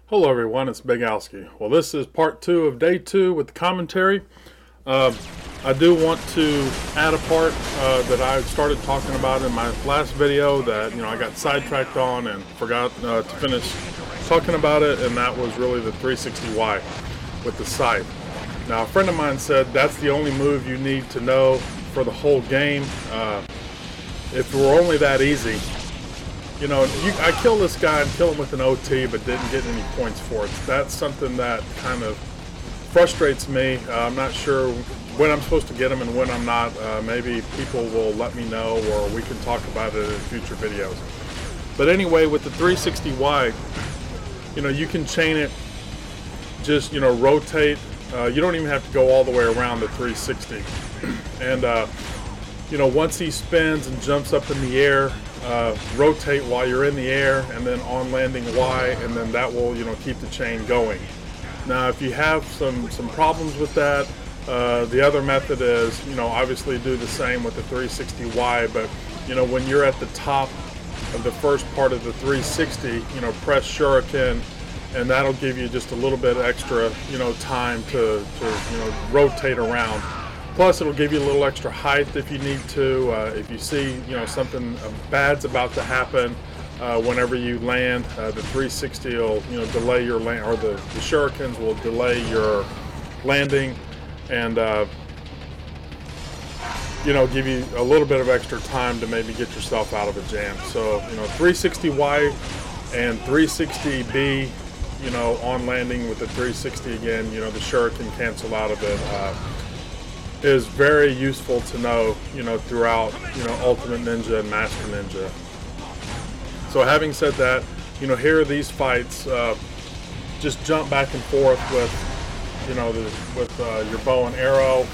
Hello everyone, it's Big Alski. Well, this is part 2 of day 2 with the commentary. I do want to add a part that I started talking about in my last video that I got sidetracked on and forgot to finish talking about it, and that was really the 360Y with the scythe. Now, a friend of mine said that's the only move you need to know for the whole game. If it were only that easy, I kill this guy and kill him with an OT, but didn't get any points for it. That's something that kind of frustrates me. I'm not sure when I'm supposed to get him and when I'm not. Maybe people will let me know, or we can talk about it in future videos. But anyway, with the 360Y, you can chain it, just, rotate. You don't even have to go all the way around the 360. And, once he spins and jumps up in the air, rotate while you're in the air, and then on landing Y, and then that will keep the chain going. Now if you have some problems with that, the other method is obviously do the same with the 360Y, but when you're at the top of the first part of the 360, press shuriken, and that'll give you just a little bit extra time to rotate around. Plus, it'll give you a little extra height if you need to. If you see, something bad's about to happen whenever you land, the 360 will, delay your land, or the shurikens will delay your landing, and give you a little bit of extra time to maybe get yourself out of a jam. So, 360Y and 360B, on landing with the 360 again, the shuriken cancel out of it. Is very useful to know, throughout, Ultimate Ninja and Master Ninja. So having said that, here are these fights. Just jump back and forth with, your bow and arrow.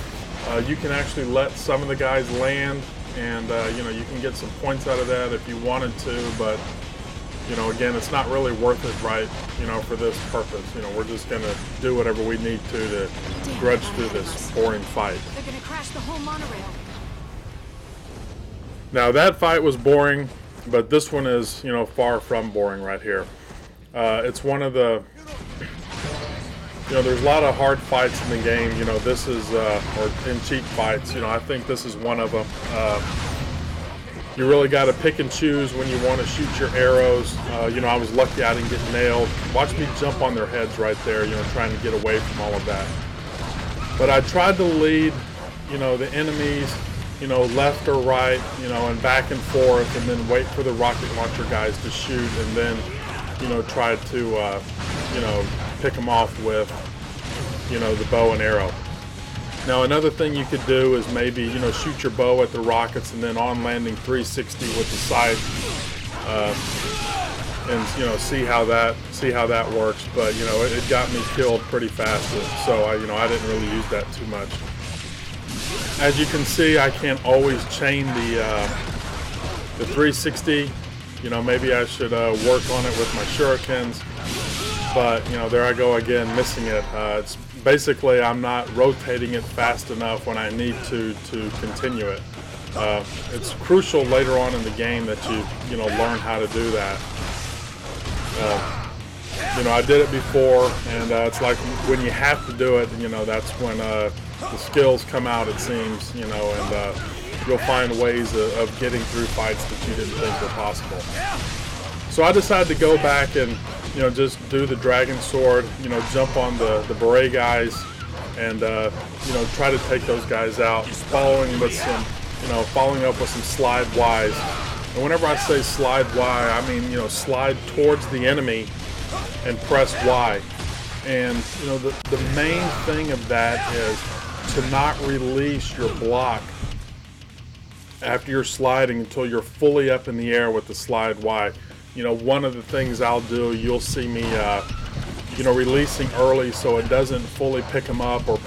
You can actually let some of the guys land, and you can get some points out of that if you wanted to, but again, it's not really worth it, right? For this purpose. We're just gonna do whatever we need to grudge through this boring fight. They're gonna crash the whole monorail. Now that fight was boring, but this one is, far from boring right here. It's one of the, there's a lot of hard fights in the game. This is, or in cheat fights. I think this is one of them. You really got to pick and choose when you want to shoot your arrows. I was lucky I didn't get nailed. Watch me jump on their heads right there, trying to get away from all of that. But I tried to lead, the enemies, left or right, and back and forth, and then wait for the rocket launcher guys to shoot, and then, try to, pick them off with, the bow and arrow. Now another thing you could do is maybe shoot your bow at the rockets and then on landing 360 with the scythe, and see how that works. But it got me killed pretty fast, so I didn't really use that too much. As you can see, I can't always chain the 360. Maybe I should work on it with my shurikens. But there I go again, missing it. It's basically I'm not rotating it fast enough when I need to continue it. It's crucial later on in the game that you learn how to do that. I did it before, and it's like when you have to do it, that's when the skills come out, it seems, and you'll find ways of getting through fights that you didn't think were possible. So I decided to go back and just do the dragon sword, jump on the beret guys, and try to take those guys out, following up with some slide Ys. And whenever I say slide Y, I mean slide towards the enemy and press Y. And the main thing of that is to not release your block after you're sliding until you're fully up in the air with the slide Y. One of the things I'll do, you'll see me, releasing early so it doesn't fully pick them up, and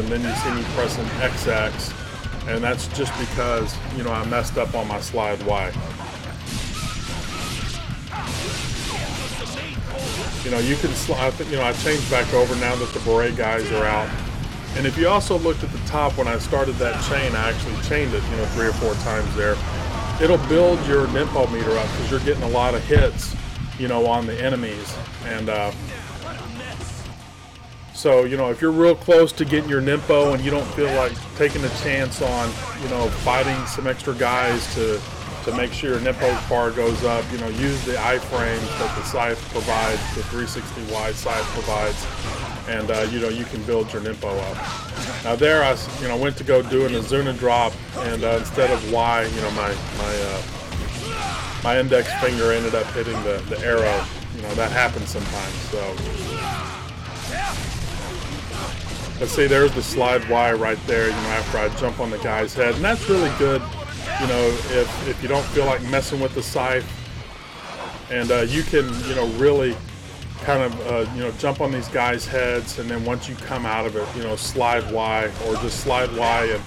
then you see me pressing XX, and that's just because, I messed up on my slide Y. You can slide, I changed back over now that the beret guys are out. And if you also looked at the top when I started that chain, I actually chained it, 3 or 4 times there. It'll build your Nimpo meter up because you're getting a lot of hits you know, on the enemies. And so, you know, if you're real close to getting your Nimpo and you don't feel like taking a chance on, you know, fighting some extra guys to make sure your Nimpo bar goes up, you know, use the iframes that the scythe provides, the 360Y scythe provides, and, you know, you can build your Nimpo up. Now there I, you know, went to go do an Azuna drop, and instead of Y, you know, my index finger ended up hitting the arrow. You know, that happens sometimes, so. Let's see, there's the slide Y right there, you know, after I jump on the guy's head. And that's really good, you know, if you don't feel like messing with the scythe. And you can, you know, really kind of, you know, jump on these guys' heads, and then once you come out of it, you know, slide Y, or just slide Y and,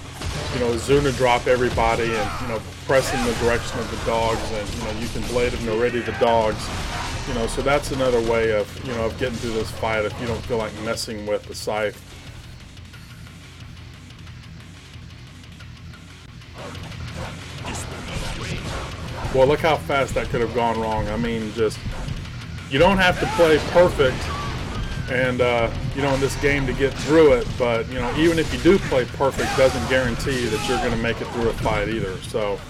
you know, Azuna drop everybody, and, you know, press in the direction of the dogs, and, you know, you can blade of Noredi the dogs. You know, so that's another way of, you know, of getting through this fight if you don't feel like messing with the scythe. Well, look how fast that could have gone wrong. I mean, just, you don't have to play perfect and, you know, in this game to get through it, but, you know, even if you do play perfect, doesn't guarantee that you're going to make it through a fight either. So,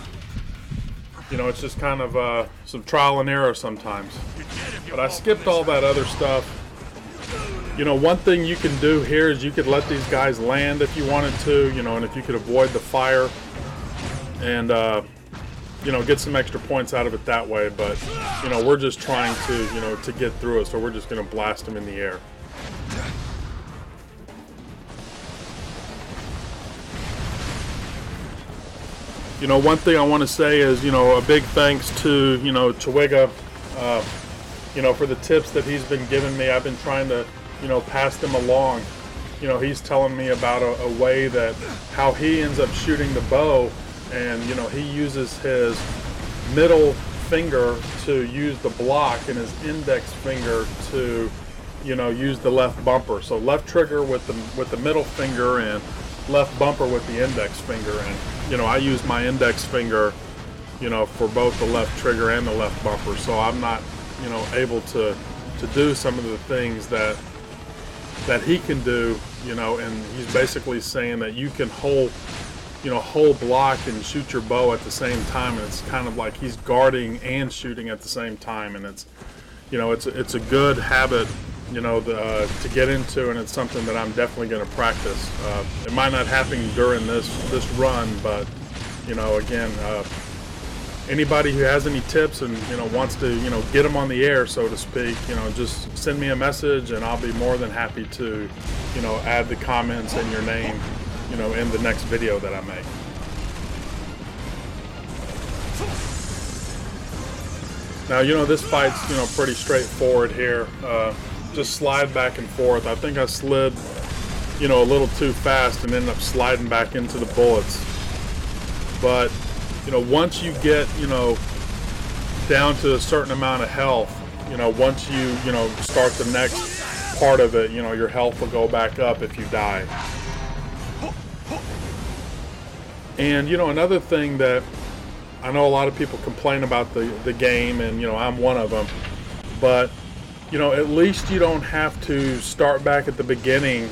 you know, it's just kind of some trial and error sometimes. But I skipped all that other stuff. You know, one thing you can do here is you could let these guys land if you wanted to, you know, and if you could avoid the fire and, you know, get some extra points out of it that way. But, you know, we're just trying to, you know, to get through it, so we're just going to blast them in the air. You know, one thing I want to say is, you know, a big thanks to, you know, Chiwiga, you know, for the tips that he's been giving me. I've been trying to, you know, pass them along. You know, he's telling me about a way that, how he ends up shooting the bow, and, you know, he uses his middle finger to use the block and his index finger to, you know, use the left bumper. So left trigger with the middle finger and left bumper with the index finger. And, you know, I use my index finger, you know, for both the left trigger and the left bumper. So I'm not, you know, able to do some of the things that he can do, you know, and he's basically saying that you can hold block and shoot your bow at the same time, and it's kind of like he's guarding and shooting at the same time, and it's, you know, it's a good habit, you know, to get into, and it's something that I'm definitely going to practice. It might not happen during this run, but, you know, again, anybody who has any tips and, you know, wants to, you know, get them on the air, so to speak, you know, just send me a message, and I'll be more than happy to, you know, add the comments and your name, you know, in the next video that I make. Now, you know, this fight's, you know, pretty straightforward here. Just slide back and forth. I think I slid, you know, a little too fast and ended up sliding back into the bullets. But, you know, once you get, you know, down to a certain amount of health, you know, once you know, start the next part of it, you know, your health will go back up if you die. And, you know, another thing that I know a lot of people complain about the game, and, you know, I'm one of them, but, you know, at least you don't have to start back at the beginning,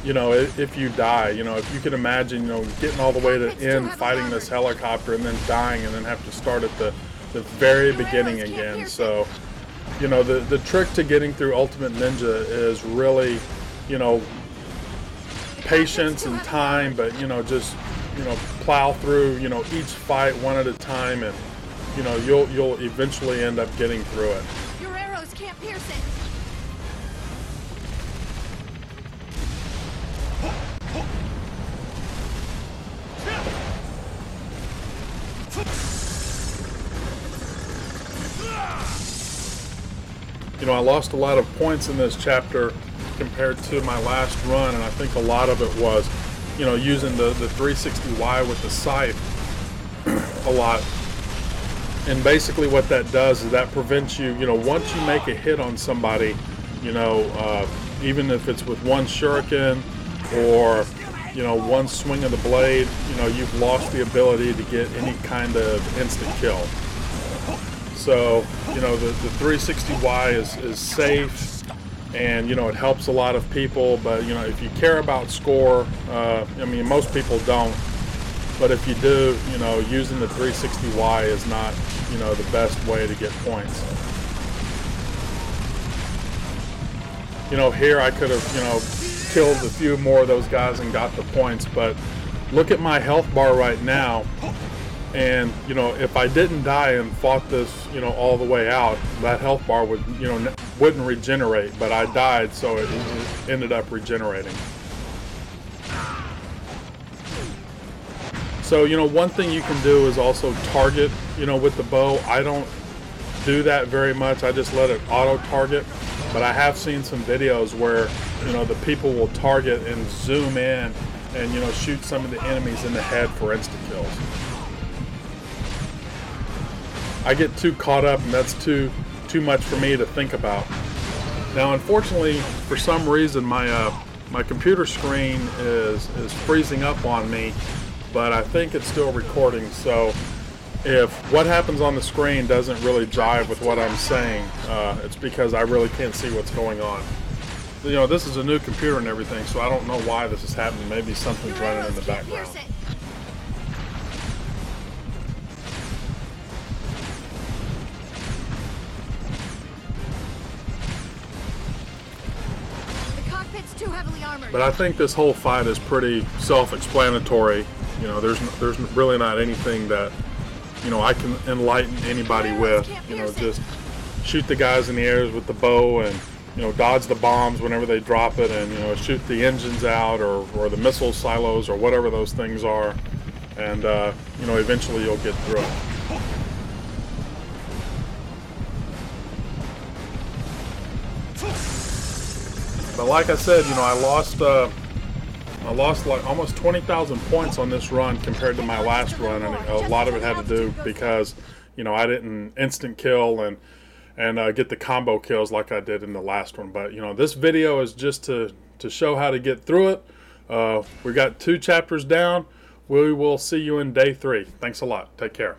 you know, if you die. You know, if you can imagine, you know, getting all the way to the end, fighting this helicopter, and then dying, and then have to start at the very beginning again. So, you know, the trick to getting through Ultimate Ninja is really, you know, patience and time, but, you know, just, you know, plow through, you know, each fight one at a time, and, you know, you'll eventually end up getting through it. Your arrows can't pierce it. You know, I lost a lot of points in this chapter compared to my last run, and I think a lot of it was, you know, using the 360Y with the scythe a lot. And basically what that does is that prevents you, you know, once you make a hit on somebody, you know, even if it's with one shuriken or, you know, one swing of the blade, you know, you've lost the ability to get any kind of instant kill. So, you know, the 360Y is safe, and, you know, it helps a lot of people. But, you know, if you care about score, I mean, most people don't. But if you do, you know, using the 360Y is not, you know, the best way to get points. You know, here I could have, you know, killed a few more of those guys and got the points, but look at my health bar right now, and, you know, if I didn't die and fought this, you know, all the way out, that health bar would, you know, wouldn't regenerate, but I died, so it ended up regenerating. So, you know, one thing you can do is also target, you know, with the bow. I don't do that very much. I just let it auto target. But I have seen some videos where, you know, the people will target and zoom in and, you know, shoot some of the enemies in the head for insta-kills. I get too caught up, and that's too much for me to think about. Now, unfortunately, for some reason, my computer screen is freezing up on me, but I think it's still recording. So if what happens on the screen doesn't really jive with what I'm saying, it's because I really can't see what's going on. You know, this is a new computer and everything, so I don't know why this is happening. Maybe something's running in the background. The cockpit's too heavily armored. But I think this whole fight is pretty self-explanatory. You know, there's really not anything that, you know, I can enlighten anybody with. You know, just shoot the guys in the air with the bow, and, you know, dodge the bombs whenever they drop it, and, you know, shoot the engines out, or the missile silos, or whatever those things are, and, you know, eventually you'll get through it. But like I said, you know, I lost like almost 20,000 points on this run compared to my last run, and a lot of it had to do because, you know, I didn't instant kill and get the combo kills like I did in the last one. But, you know, this video is just to show how to get through it. We got 2 chapters down. We will see you in day 3. Thanks a lot. Take care.